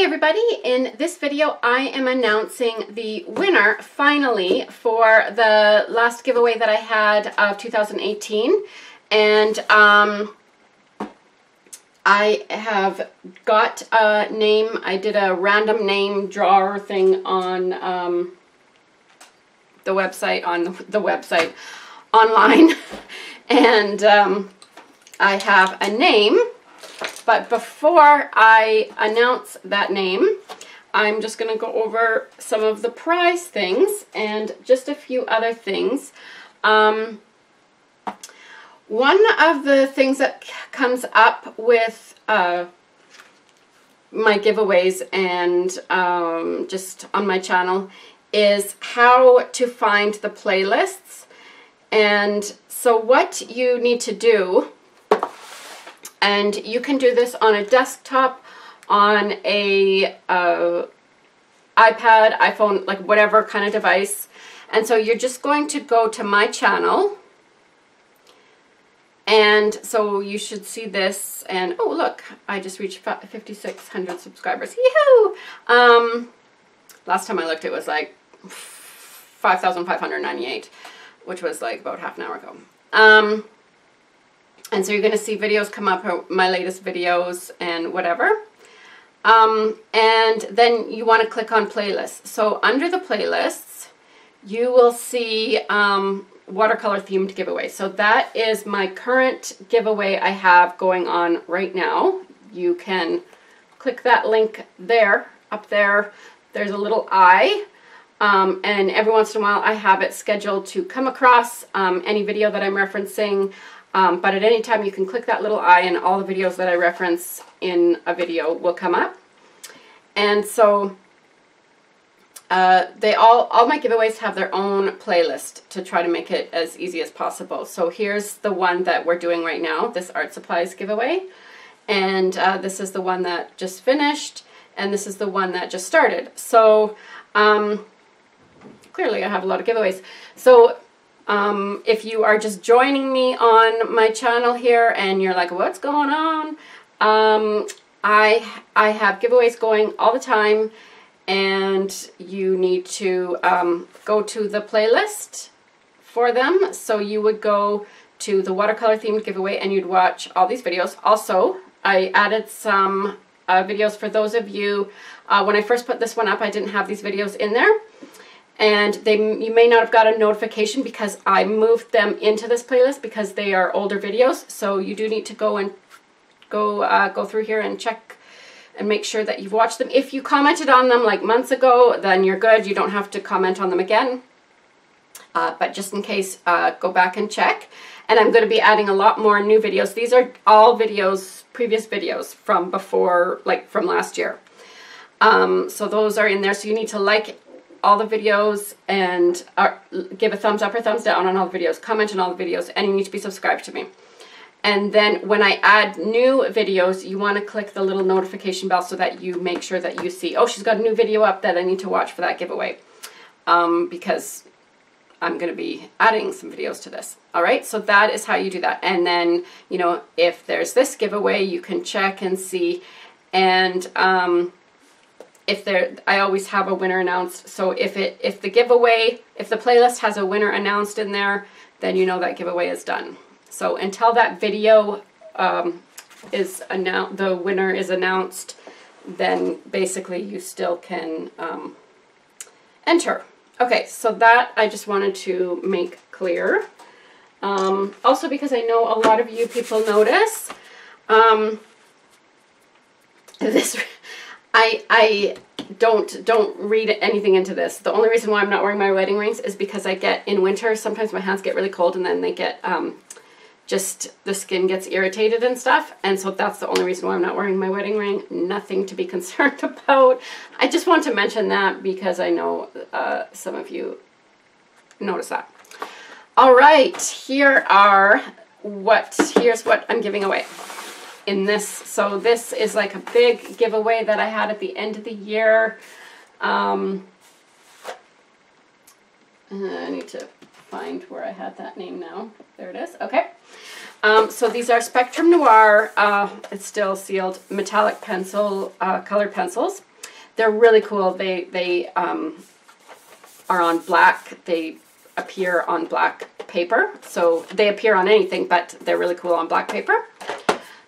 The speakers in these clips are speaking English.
everybody, in this video I am announcing the winner finally for the last giveaway that I had of 2018, and I have got a name. I did a random name drawer thing on the website online and I have a name. But before I announce that name, I'm just going to go over some of the prize things and just a few other things. One of the things that comes up with my giveaways and just on my channel is how to find the playlists. And so what you need to do, and you can do this on a desktop, on a iPad, iPhone, like whatever kind of device. And so you're just going to go to my channel. And so you should see this, and oh look, I just reached 5,600 subscribers. Yahoo! Last time I looked it was like 5,598, which was like about half an hour ago. And so you're going to see videos come up, my latest videos and whatever. And then you want to click on playlists. So under the playlists, you will see watercolor themed giveaway. So that is my current giveaway I have going on right now. You can click that link there, up there. There's a little eye. And every once in a while I have it scheduled to come across any video that I'm referencing. But at any time you can click that little eye and all the videos that I reference in a video will come up. And so all my giveaways have their own playlist to try to make it as easy as possible. So here's the one that we're doing right now, this art supplies giveaway. And this is the one that just finished, and this is the one that just started. So clearly I have a lot of giveaways. So if you are just joining me on my channel here and you're like, what's going on? I have giveaways going all the time, and you need to go to the playlist for them. So you would go to the watercolor themed giveaway and you'd watch all these videos. Also, I added some videos for those of you. When I first put this one up, I didn't have these videos in there. And you may not have got a notification because I moved them into this playlist because they are older videos. So you do need to go and go through here and check and make sure that you've watched them. If you commented on them like months ago, then you're good. You don't have to comment on them again. But just in case, go back and check. And I'm going to be adding a lot more new videos. These are all videos, previous videos from before, like from last year. So those are in there. So you need to like all the videos and give a thumbs up or thumbs down on all the videos, comment on all the videos, and you need to be subscribed to me. And then when I add new videos, you want to click the little notification bell so that you make sure that you see, oh, she's got a new video up that I need to watch for that giveaway, because I'm going to be adding some videos to this. All right, so that is how you do that. And then, you know, if there's this giveaway, you can check and see. And I always have a winner announced. So if the playlist has a winner announced in there, then you know that giveaway is done. So until that video is announced, the winner is announced, then basically you still can enter. Okay, so that I just wanted to make clear. Also because I know a lot of you people notice this. I don't read anything into this. The only reason why I'm not wearing my wedding rings is because I get, in winter, sometimes my hands get really cold and then they get, just the skin gets irritated and stuff. And so that's the only reason why I'm not wearing my wedding ring. Nothing to be concerned about. I just want to mention that because I know some of you notice that. All right, here's what I'm giving away in this. So this is like a big giveaway that I had at the end of the year. I need to find where I had that name now. There it is. Okay. So these are Spectrum Noir, it's still sealed, metallic pencil, colored pencils. They're really cool. They are on black. They appear on black paper. So they appear on anything, but they're really cool on black paper.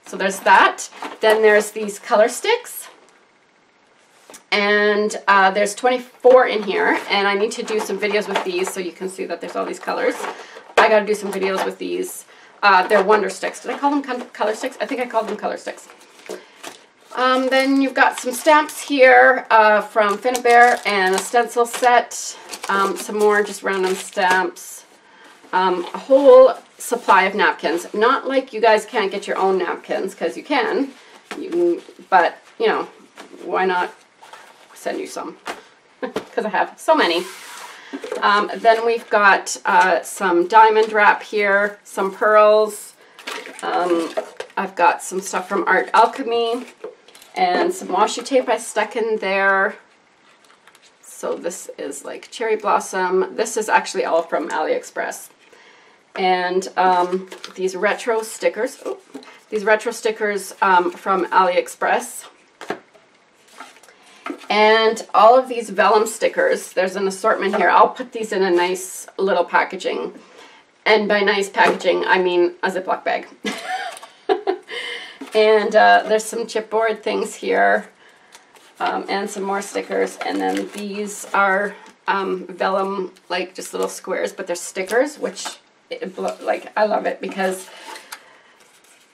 So there's that. Then there's these color sticks. And there's 24 in here, and I need to do some videos with these so you can see that there's all these colors. I got to do some videos with these. They're Wonder Sticks. Did I call them color sticks? I think I called them color sticks. Then you've got some stamps here from Finnabair and a stencil set. Some more just random stamps. A whole supply of napkins. Not like you guys can't get your own napkins, because you can. But, you know, why not send you some? Because I have so many. Then we've got some diamond wrap here, some pearls. I've got some stuff from Art Alchemy and some washi tape I stuck in there. So this is like cherry blossom. This is actually all from AliExpress. And these retro stickers. Oh, these retro stickers from AliExpress. And all of these vellum stickers, there's an assortment here. I'll put these in a nice little packaging. And by nice packaging, I mean a Ziploc bag. And there's some chipboard things here. And some more stickers. And then these are vellum, like just little squares, but they're stickers, which, like, I love it because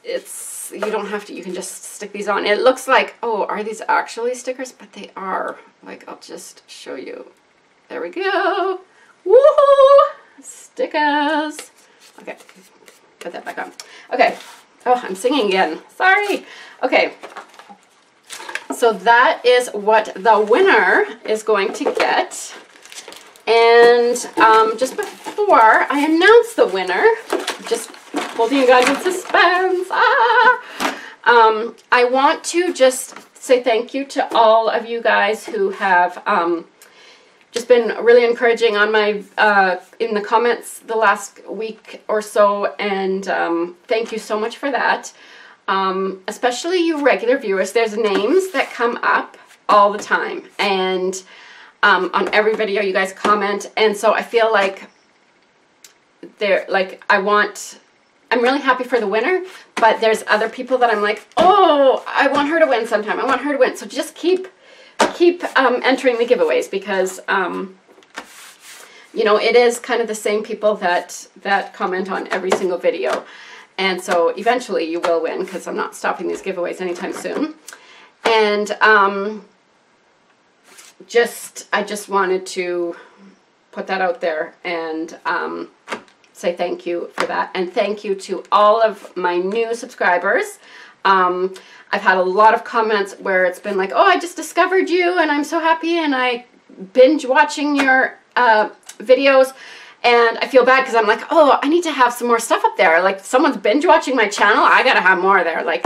it's, you don't have to, you can just stick these on. It looks like, oh, are these actually stickers? But they are. Like, I'll just show you. There we go. Woohoo! Stickers. Okay, put that back on. Okay. Oh, I'm singing again. Sorry. Okay. So that is what the winner is going to get. And just before I announce the winner, just holding you guys in suspense. I want to just say thank you to all of you guys who have just been really encouraging on my in the comments the last week or so, and thank you so much for that. Especially you regular viewers. There's names that come up all the time, and on every video you guys comment, and so I feel like I'm really happy for the winner, but there's other people that I'm like, oh, I want her to win sometime. I want her to win. So just keep entering the giveaways, because you know, it is kind of the same people that comment on every single video. And so eventually you will win, because I'm not stopping these giveaways anytime soon. And I just wanted to put that out there and say thank you for that. And thank you to all of my new subscribers. I've had a lot of comments where it's been like, oh, I just discovered you and I'm so happy, and I binge watching your videos. And I feel bad because I'm like, oh, I need to have some more stuff up there. Like, someone's binge watching my channel, I gotta have more there. Like,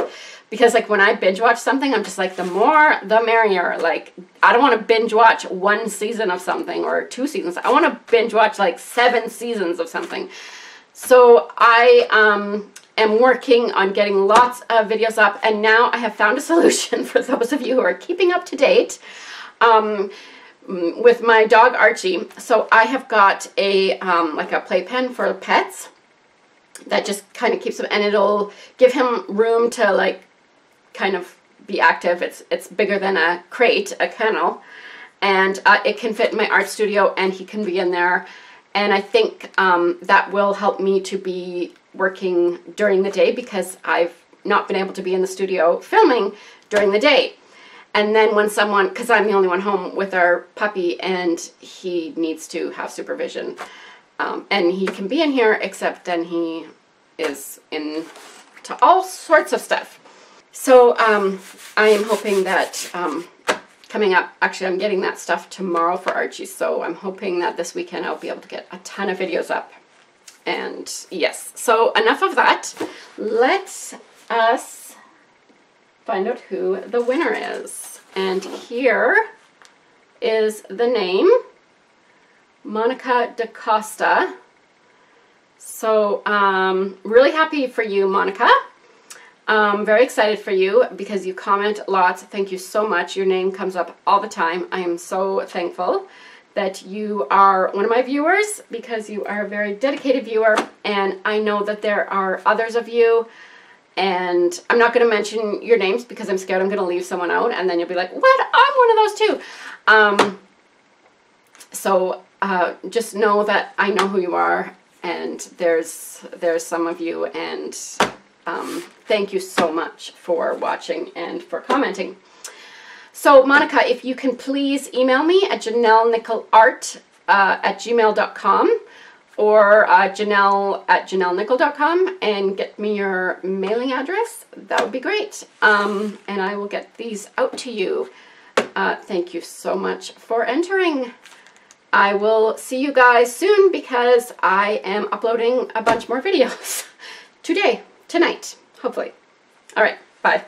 because like when I binge watch something, I'm just like, the more the merrier. Like, I don't want to binge watch one season of something or 2 seasons. I want to binge watch like 7 seasons of something. So I am working on getting lots of videos up, and now I have found a solution for those of you who are keeping up to date. With my dog Archie. So I have got a like a playpen for pets that just kind of keeps him, and it'll give him room to like kind of be active. It's bigger than a crate, a kennel, and it can fit in my art studio, and he can be in there. And I think that will help me to be working during the day, because I've not been able to be in the studio filming during the day. And then when someone, because I'm the only one home with our puppy, and he needs to have supervision, and he can be in here, except then he is into all sorts of stuff. So I am hoping that coming up, actually I'm getting that stuff tomorrow for Archie, so I'm hoping that this weekend I'll be able to get a ton of videos up. And yes, so enough of that. Let us find out who the winner is. And here is the name, Monica DaCosta. So really happy for you, Monica. Very excited for you because you comment lots. Thank you so much. Your name comes up all the time. I am so thankful that you are one of my viewers because you are a very dedicated viewer, and I know that there are others of you, and I'm not going to mention your names because I'm scared I'm going to leave someone out and then you'll be like, what? I'm one of those too. So just know that I know who you are, and there's some of you, and thank you so much for watching and for commenting. So Monica, if you can please email me at janellenicolart@gmail.com or janelle@janellenichol.com and get me your mailing address, that would be great. And I will get these out to you. Thank you so much for entering. I will see you guys soon because I am uploading a bunch more videos tonight, hopefully. All right, bye.